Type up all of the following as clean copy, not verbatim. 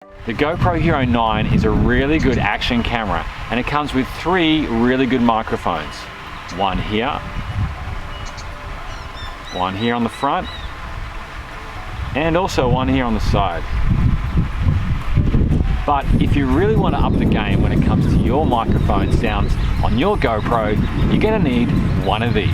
The GoPro Hero 9 is a really good action camera, and it comes with 3 really good microphones. One here on the front, and also one here on the side. But if you really want to up the game when it comes to your microphone sounds on your GoPro, you're going to need one of these.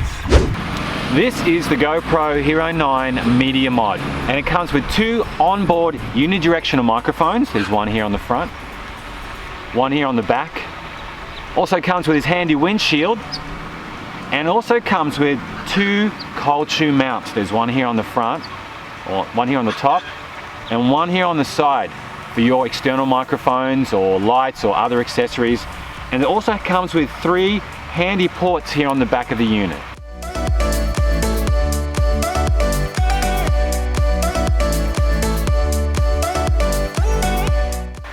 This is the GoPro Hero 9 Media Mod, and it comes with 2 onboard unidirectional microphones. There's one here on the front, one here on the back. Also comes with his handy windshield, and also comes with 2 cold shoe mounts. There's one here on the front, or one here on the top, and one here on the side for your external microphones or lights or other accessories. And it also comes with 3 handy ports here on the back of the unit.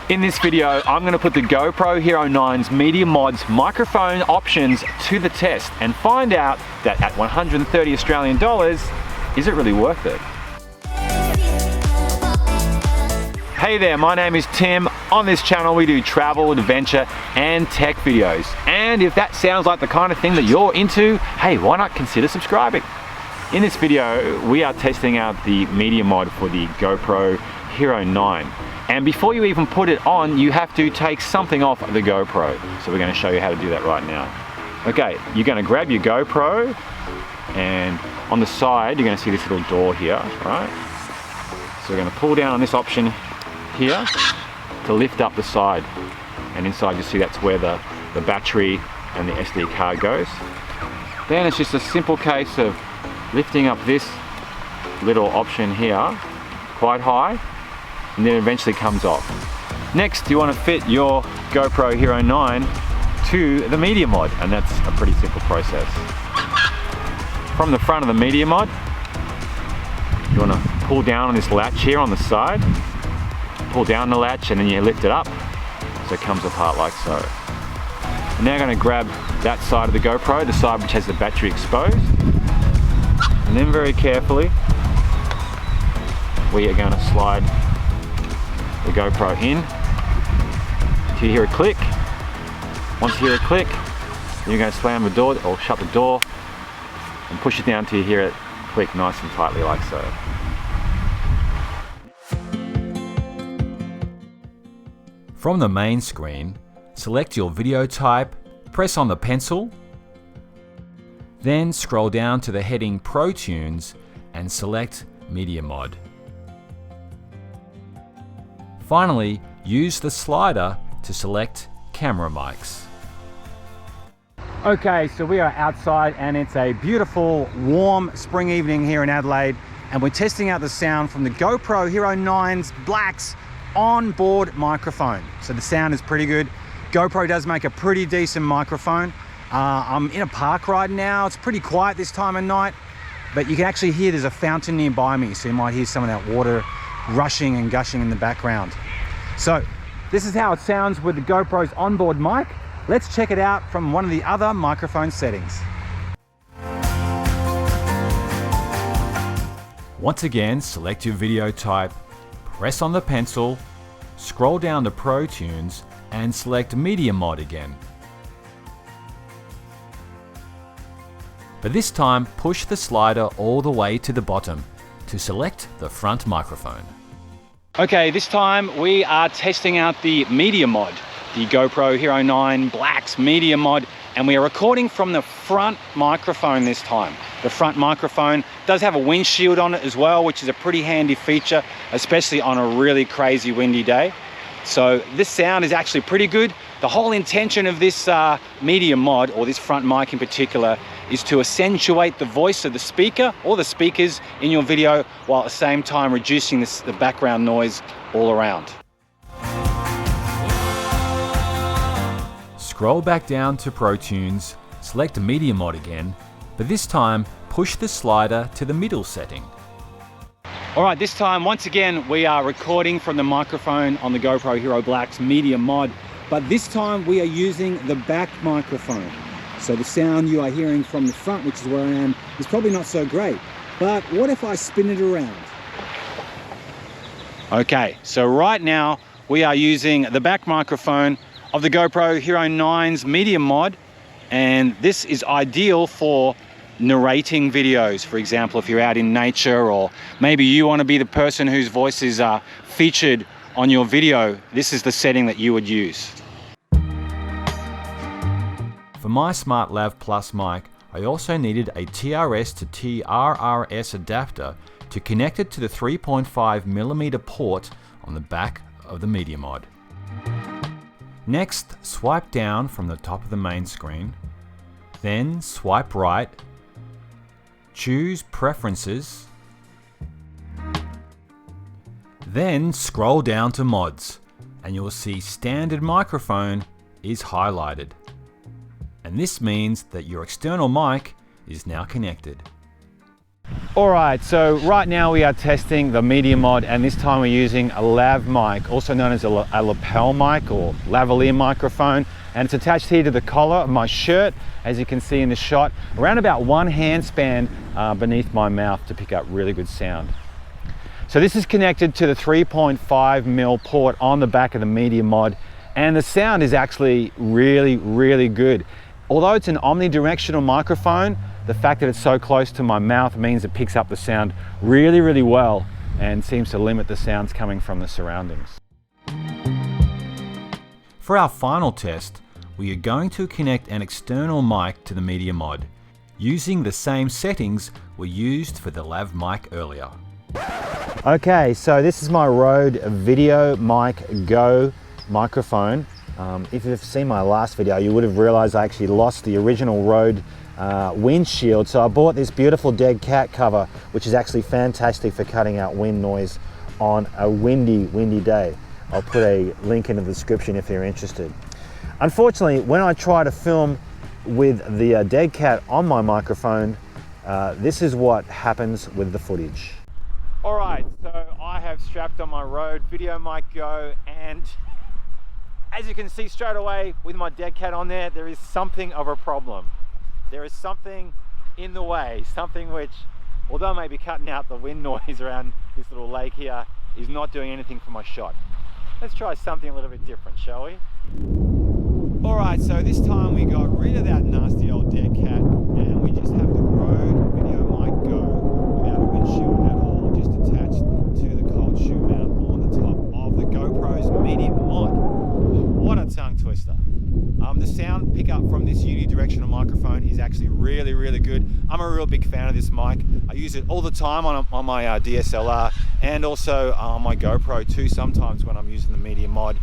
In this video, I'm going to put the GoPro Hero 9's Media Mod's microphone options to the test and find out that at 130 Australian dollars, is it really worth it? Hey there, my name is Tim. On this channel we do travel, adventure and tech videos. And if that sounds like the kind of thing that you're into, hey, why not consider subscribing? In this video, we are testing out the Media Mod for the GoPro Hero 9. And before you even put it on, you have to take something off the GoPro. So we're going to show you how to do that right now. Okay, you're going to grab your GoPro, and on the side you're going to see this little door here, right? So we're going to pull down on this option here to lift up the side, and inside you see that's where the battery and the SD card goes. Then it's just a simple case of lifting up this little option here quite high, and then it eventually comes off. Next, you want to fit your GoPro Hero 9 to the Media Mod, and that's a pretty simple process. From the front of the Media Mod, you want to pull down on this latch here on the side, pull down the latch, and then you lift it up so it comes apart like so. I'm now going to grab that side of the GoPro, the side which has the battery exposed, and then very carefully we are going to slide the GoPro in till you hear a click. Once you hear a click, you're going to slam the door or shut the door and push it down till you hear it click nice and tightly like so. From the main screen, select your video type, press on the pencil, then scroll down to the heading Pro Tunes and select Media Mod. Finally, use the slider to select camera mics. Okay, so we are outside and it's a beautiful, warm spring evening here in Adelaide, and we're testing out the sound from the GoPro Hero 9's Black's onboard microphone. So the sound is pretty good. GoPro does make a pretty decent microphone. I'm in a park right now. It's pretty quiet this time of night, but you can actually hear there's a fountain nearby me, so you might hear some of that water rushing and gushing in the background. So this is how it sounds with the GoPro's onboard mic. Let's check it out from one of the other microphone settings. Once again, select your video type, press on the pencil, scroll down to Pro Tunes and select Media Mod again. But this time, push the slider all the way to the bottom to select the front microphone. Okay, this time we are testing out the Media Mod, the GoPro Hero 9 Black's Media Mod, and we are recording from the front microphone this time. The front microphone does have a windshield on it as well, which is a pretty handy feature, especially on a really crazy windy day. So this sound is actually pretty good. The whole intention of this Media Mod, or this front mic in particular, is to accentuate the voice of the speaker or the speakers in your video, while at the same time reducing the background noise all around. Scroll back down to Pro Tunes, select Media Mod again, but this time push the slider to the middle setting. All right, this time, once again, we are recording from the microphone on the GoPro Hero Black's Media Mod, but this time we are using the back microphone. So the sound you are hearing from the front, which is where I am, is probably not so great. But what if I spin it around? Okay, so right now we are using the back microphone of the GoPro Hero 9's Media Mod, and this is ideal for narrating videos. For example, if you're out in nature, or maybe you want to be the person whose voice is featured on your video, this is the setting that you would use. For my SmartLav Plus mic, I also needed a TRS to TRRS adapter to connect it to the 3.5mm port on the back of the Media Mod. Next, swipe down from the top of the main screen, then swipe right, choose Preferences, then scroll down to Mods, and you'll see Standard Microphone is highlighted. And this means that your external mic is now connected. Alright, so right now we are testing the Media Mod, and this time we're using a lav mic, also known as a lapel mic or lavalier microphone, and it's attached here to the collar of my shirt, as you can see in the shot, around about one hand span beneath my mouth to pick up really good sound. So this is connected to the 3.5mm port on the back of the Media Mod, and the sound is actually really good. Although it's an omnidirectional microphone, the fact that it's so close to my mouth means it picks up the sound really well and seems to limit the sounds coming from the surroundings. For our final test, we are going to connect an external mic to the Media Mod, using the same settings we used for the lav mic earlier. Okay, so this is my Rode VideoMic Go microphone. If you've seen my last video, you would have realized I actually lost the original Rode windshield, so I bought this beautiful dead cat cover, which is actually fantastic for cutting out wind noise on a windy day. I'll put a link in the description if you're interested. Unfortunately, when I try to film with the dead cat on my microphone, this is what happens with the footage. Alright, so I have strapped on my Rode VideoMic Go, and as you can see straight away with my dead cat on there, there is something of a problem. There is something in the way, something which, although I may be cutting out the wind noise around this little lake here, is not doing anything for my shot. Let's try something a little bit different, shall we? Alright, so this time we got rid of that nasty old dead cat, and we just have the Rode VideoMic Go without a windshield at all, just attached to the cold shoe mount on the top of the GoPro's Media Mod. What a tongue twister. The sound pickup from this unidirectional microphone is actually really good. I'm a real big fan of this mic. I use it all the time on my DSLR, and also on my GoPro too, sometimes when I'm using the Media Mod.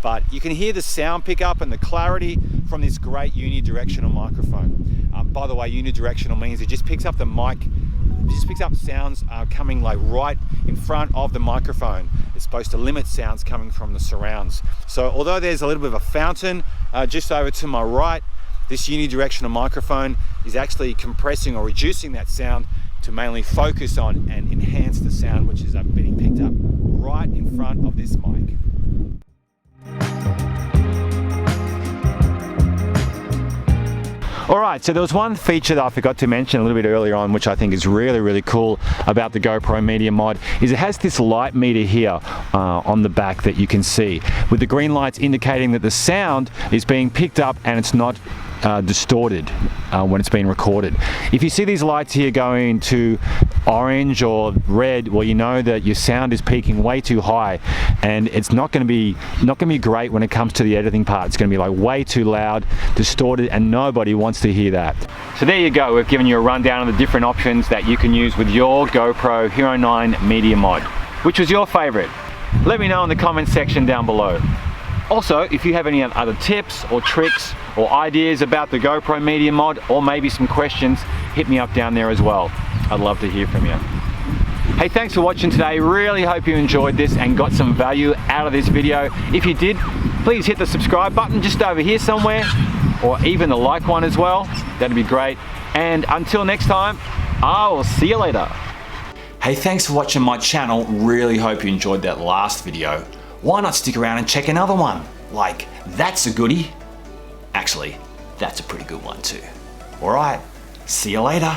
But you can hear the sound pickup and the clarity from this great unidirectional microphone. By the way, unidirectional means it just picks up the mic, it just picks up sounds coming like right in front of the microphone. It's supposed to limit sounds coming from the surrounds. So although there's a little bit of a fountain just over to my right, this unidirectional microphone is actually compressing or reducing that sound to mainly focus on and enhance the sound which is being picked up right in front of this mic. Alright, so there was one feature that I forgot to mention a little bit earlier on, which I think is really cool about the GoPro Media Mod, is it has this light meter here on the back that you can see, with the green lights indicating that the sound is being picked up and it's not distorted when it's being recorded. If you see these lights here going to orange or red, well, you know that your sound is peaking way too high, and it's not going to be great when it comes to the editing part. It's going to be like way too loud, distorted, and nobody wants to hear that. So there you go. We've given you a rundown of the different options that you can use with your GoPro Hero 9 Media Mod. Which was your favorite? Let me know in the comment section down below. Also, if you have any other tips or tricks or ideas about the GoPro Media Mod, or maybe some questions, hit me up down there as well. I'd love to hear from you. Hey, thanks for watching today. Really hope you enjoyed this and got some value out of this video. If you did, please hit the subscribe button just over here somewhere, or even the like one as well. That'd be great. And until next time, I will see you later. Hey, thanks for watching my channel. Really hope you enjoyed that last video. Why not stick around and check another one? Like, that's a goodie. Actually, that's a pretty good one too. All right, see you later.